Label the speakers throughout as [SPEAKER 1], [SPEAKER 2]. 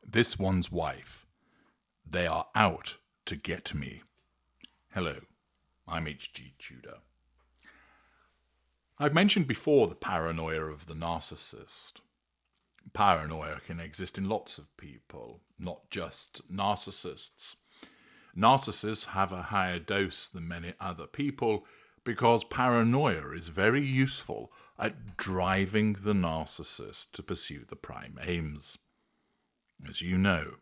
[SPEAKER 1] This one's wife. They are out to get me. Hello, I'm H.G. Tudor. I've mentioned before the paranoia of the narcissist. Paranoia can exist in lots of people, not just narcissists. Narcissists have a higher dose than many other people because paranoia is very useful at driving the narcissist to pursue the prime aims. As you know,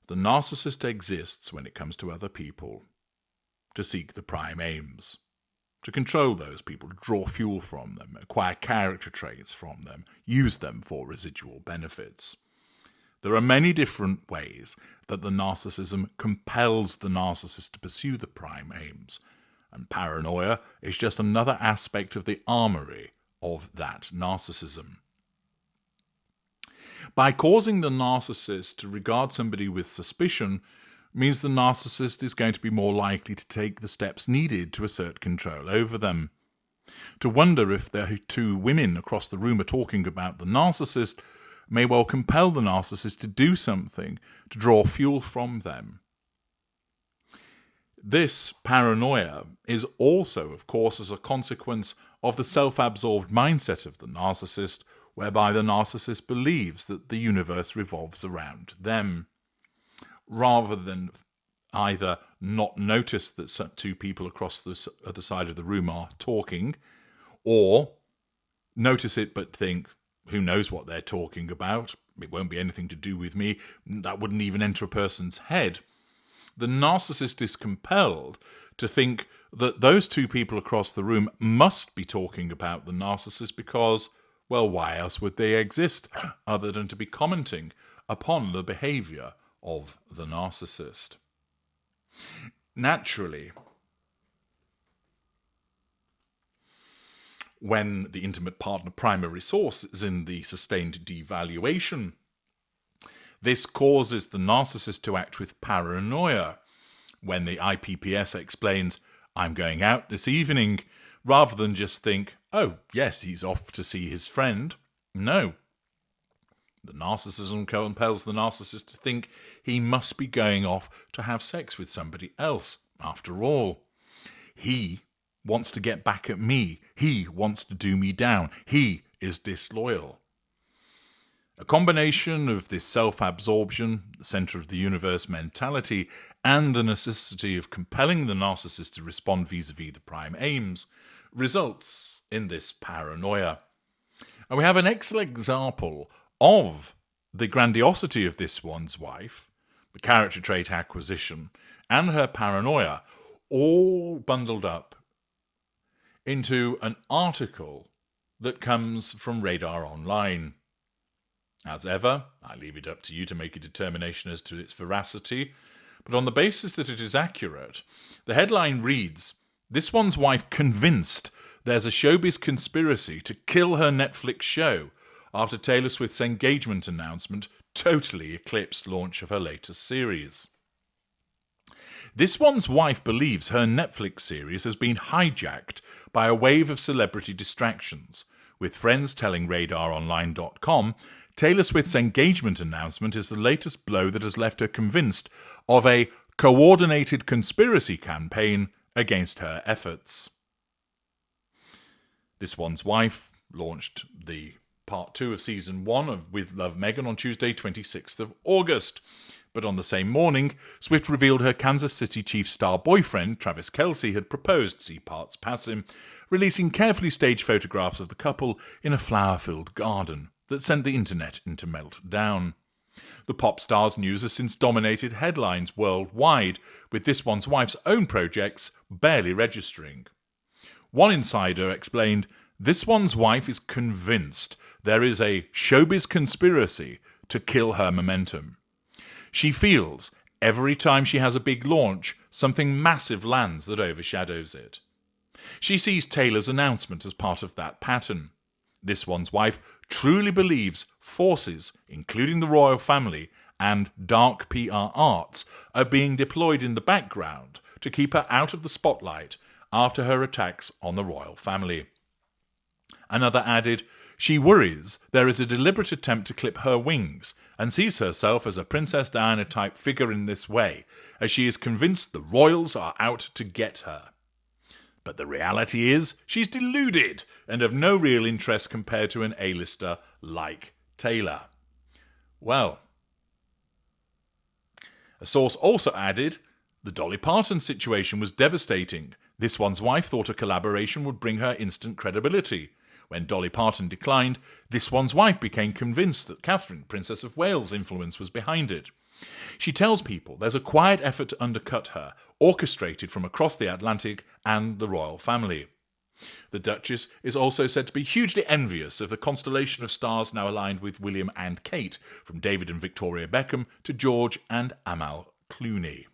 [SPEAKER 1] the narcissist exists when it comes to other people to seek the prime aims, to control those people, to draw fuel from them, acquire character traits from them, use them for residual benefits. There are many different ways that the narcissism compels the narcissist to pursue the prime aims, and paranoia is just another aspect of the armory of that narcissism. By causing the narcissist to regard somebody with suspicion means the narcissist is going to be more likely to take the steps needed to assert control over them. To wonder if the two women across the room are talking about the narcissist may well compel the narcissist to do something to draw fuel from them. This paranoia is also, of course, as a consequence of the self-absorbed mindset of the narcissist, whereby the narcissist believes that the universe revolves around them. Rather than either not notice that two people across the other side of the room are talking, or notice it but think, who knows what they're talking about? It won't be anything to do with me. That wouldn't even enter a person's head. The narcissist is compelled to think that those two people across the room must be talking about the narcissist because, well, why else would they exist other than to be commenting upon the behavior of the narcissist? Naturally, when the intimate partner primary source is in the sustained devaluation, this causes the narcissist to act with paranoia. When the IPPS explains, I'm going out this evening, rather than just think, oh, yes, he's off to see his friend. No. The narcissism compels the narcissist to think he must be going off to have sex with somebody else. After all, he wants to get back at me. He wants to do me down. He is disloyal. A combination of this self-absorption, the center of the universe mentality, and the necessity of compelling the narcissist to respond vis-a-vis the prime aims results in this paranoia. And we have an excellent example of the grandiosity of this one's wife, the character trait acquisition, and her paranoia, all bundled up into an article that comes from Radar Online. As ever, I leave it up to you to make a determination as to its veracity, but on the basis that it is accurate, the headline reads, "This one's wife convinced there's a showbiz conspiracy to kill her Netflix show after Taylor Swift's engagement announcement totally eclipsed launch of her latest series." This one's wife believes her Netflix series has been hijacked by a wave of celebrity distractions, with friends telling RadarOnline.com Taylor Swift's engagement announcement is the latest blow that has left her convinced of a coordinated conspiracy campaign against her efforts. This one's wife launched the part 2 of season 1 of With Love Meghan on Tuesday, 26th of August. But on the same morning, Swift revealed her Kansas City Chiefs star boyfriend, Travis Kelce, had proposed, see parts pass him, releasing carefully staged photographs of the couple in a flower-filled garden that sent the internet into meltdown. The pop star's news has since dominated headlines worldwide, with this one's wife's own projects barely registering. One insider explained, "This one's wife is convinced there is a showbiz conspiracy to kill her momentum. She feels every time she has a big launch, something massive lands that overshadows it. She sees Taylor's announcement as part of that pattern. This one's wife truly believes forces, including the royal family and dark PR arts, are being deployed in the background to keep her out of the spotlight after her attacks on the royal family." Another added, She worries there is a deliberate attempt to clip her wings and sees herself as a Princess Diana-type figure in this way, as she is convinced the royals are out to get her. But the reality is she's deluded and of no real interest compared to an A-lister like Taylor. Well, a source also added, the Dolly Parton situation was devastating. This one's wife thought a collaboration would bring her instant credibility. When Dolly Parton declined, this one's wife became convinced that Catherine, Princess of Wales' influence was behind it. She tells people there's a quiet effort to undercut her, orchestrated from across the Atlantic and the royal family. The Duchess is also said to be hugely envious of the constellation of stars now aligned with William and Kate, from David and Victoria Beckham to George and Amal Clooney.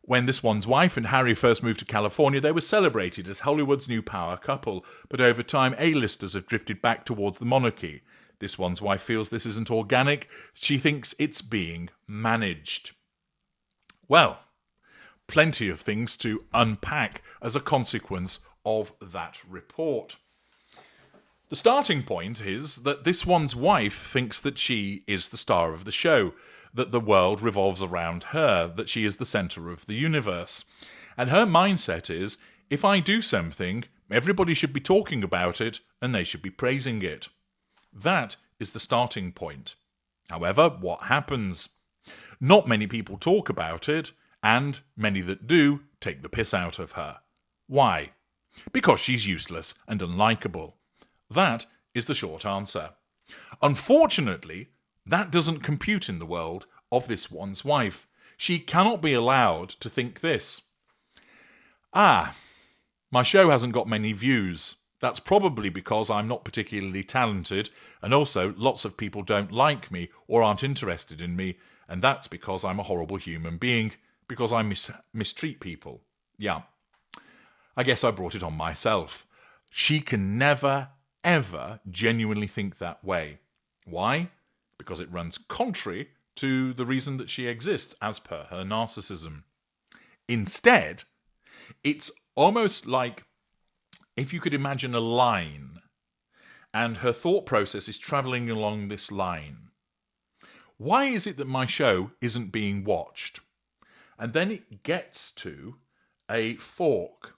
[SPEAKER 1] When this one's wife and Harry first moved to California, they were celebrated as Hollywood's new power couple, but over time A-listers have drifted back towards the monarchy. This one's wife feels this isn't organic. She thinks it's being managed. Well, plenty of things to unpack as a consequence of that report. The starting point is that this one's wife thinks that she is the star of the show, that the world revolves around her, that she is the centre of the universe. And her mindset is, if I do something, everybody should be talking about it and they should be praising it. That is the starting point. However, what happens? Not many people talk about it, and many that do take the piss out of her. Why? Because she's useless and unlikable. That is the short answer. Unfortunately, that doesn't compute in the world of this one's wife. She cannot be allowed to think this. My show hasn't got many views. That's probably because I'm not particularly talented, and also lots of people don't like me or aren't interested in me, and that's because I'm a horrible human being, because I mistreat people. Yeah, I guess I brought it on myself. She can never, ever genuinely think that way. Why? Because it runs contrary to the reason that she exists as per her narcissism. Instead, it's almost like if you could imagine a line and her thought process is travelling along this line. Why is it that my show isn't being watched? And then it gets to a fork.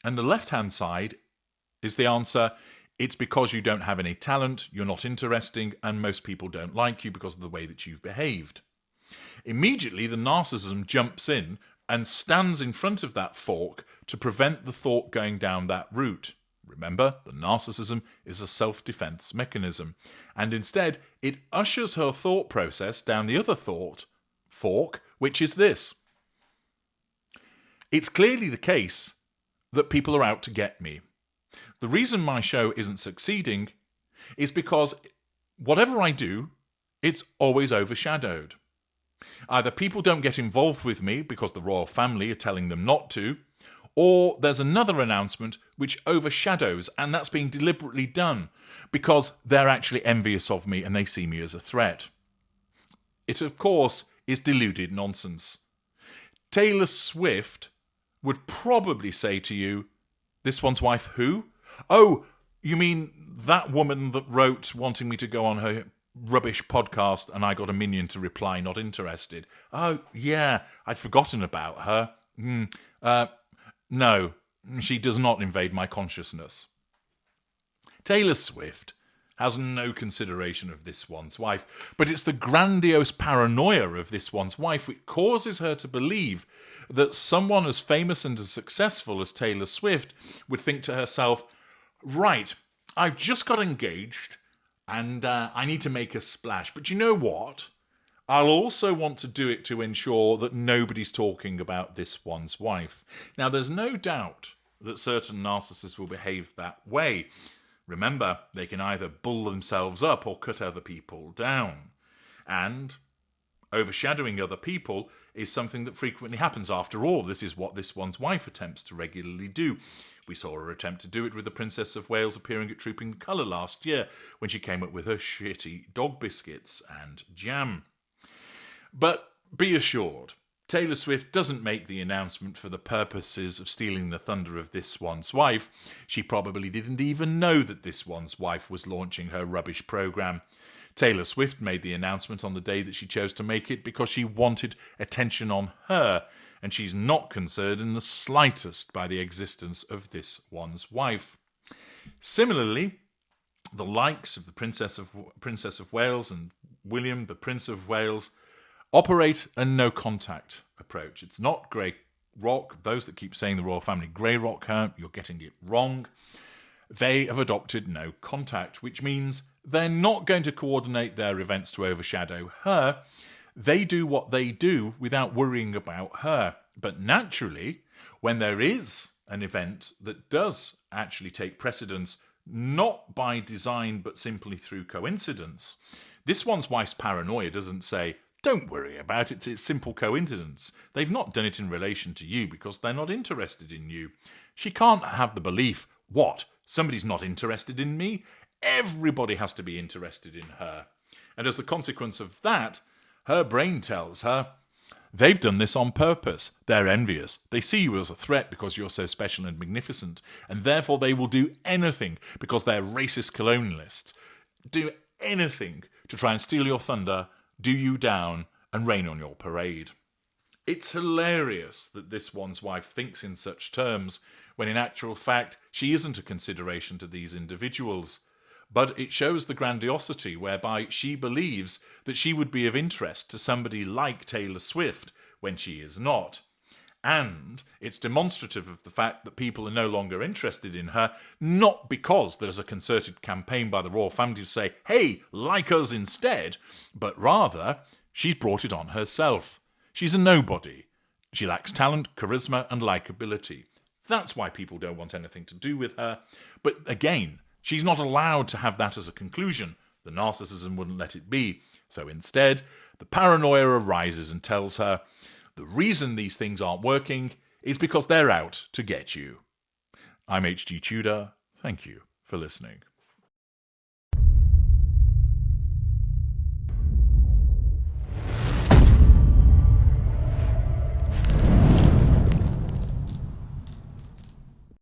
[SPEAKER 1] And the left-hand side is the answer. It's because you don't have any talent, you're not interesting, and most people don't like you because of the way that you've behaved. Immediately, the narcissism jumps in and stands in front of that fork to prevent the thought going down that route. Remember, the narcissism is a self-defense mechanism, and instead, it ushers her thought process down the other fork, which is this. It's clearly the case that people are out to get me. The reason my show isn't succeeding is because whatever I do, it's always overshadowed. Either people don't get involved with me because the royal family are telling them not to, or there's another announcement which overshadows, and that's being deliberately done because they're actually envious of me and they see me as a threat. It, of course, is deluded nonsense. Taylor Swift would probably say to you, this one's wife who? Oh, you mean that woman that wrote wanting me to go on her rubbish podcast and I got a minion to reply not interested? Oh, yeah, I'd forgotten about her. No, she does not invade my consciousness. Taylor Swift has no consideration of this one's wife, but it's the grandiose paranoia of this one's wife which causes her to believe that someone as famous and as successful as Taylor Swift would think to herself, right, I've just got engaged and I need to make a splash, but you know what? I'll also want to do it to ensure that nobody's talking about this one's wife. Now, there's no doubt that certain narcissists will behave that way. Remember, they can either bull themselves up or cut other people down. And overshadowing other people is something that frequently happens. After all, this is what this one's wife attempts to regularly do. We saw her attempt to do it with the Princess of Wales appearing at Trooping Colour last year when she came up with her shitty dog biscuits and jam. But be assured, Taylor Swift doesn't make the announcement for the purposes of stealing the thunder of This One's Wife. She probably didn't even know that This One's Wife was launching her rubbish program. Taylor Swift made the announcement on the day that she chose to make it because she wanted attention on her, and she's not concerned in the slightest by the existence of This One's Wife. Similarly, the likes of the Princess of Wales and William, the Prince of Wales, operate a no-contact approach. It's not grey rock. Those that keep saying the royal family grey rock her, you're getting it wrong. They have adopted no contact, which means they're not going to coordinate their events to overshadow her. They do what they do without worrying about her. But naturally, when there is an event that does actually take precedence, not by design but simply through coincidence, This One's Wife's paranoia doesn't say, don't worry about it, it's simple coincidence. They've not done it in relation to you because they're not interested in you. She can't have the belief, what, somebody's not interested in me? Everybody has to be interested in her. And as the consequence of that, her brain tells her, they've done this on purpose. They're envious. They see you as a threat because you're so special and magnificent, and therefore they will do anything because they're racist colonialists. Do anything to try and steal your thunder, do you down, and rain on your parade. It's hilarious that This One's Wife thinks in such terms, when in actual fact she isn't a consideration to these individuals. But it shows the grandiosity whereby she believes that she would be of interest to somebody like Taylor Swift when she is not. And it's demonstrative of the fact that people are no longer interested in her, not because there's a concerted campaign by the royal family to say, hey, like us instead, but rather she's brought it on herself. She's a nobody. She lacks talent, charisma, and likability. That's why people don't want anything to do with her. But again, she's not allowed to have that as a conclusion. The narcissism wouldn't let it be. So instead, the paranoia arises and tells her, the reason these things aren't working is because they're out to get you. I'm H.G. Tudor. Thank you for listening.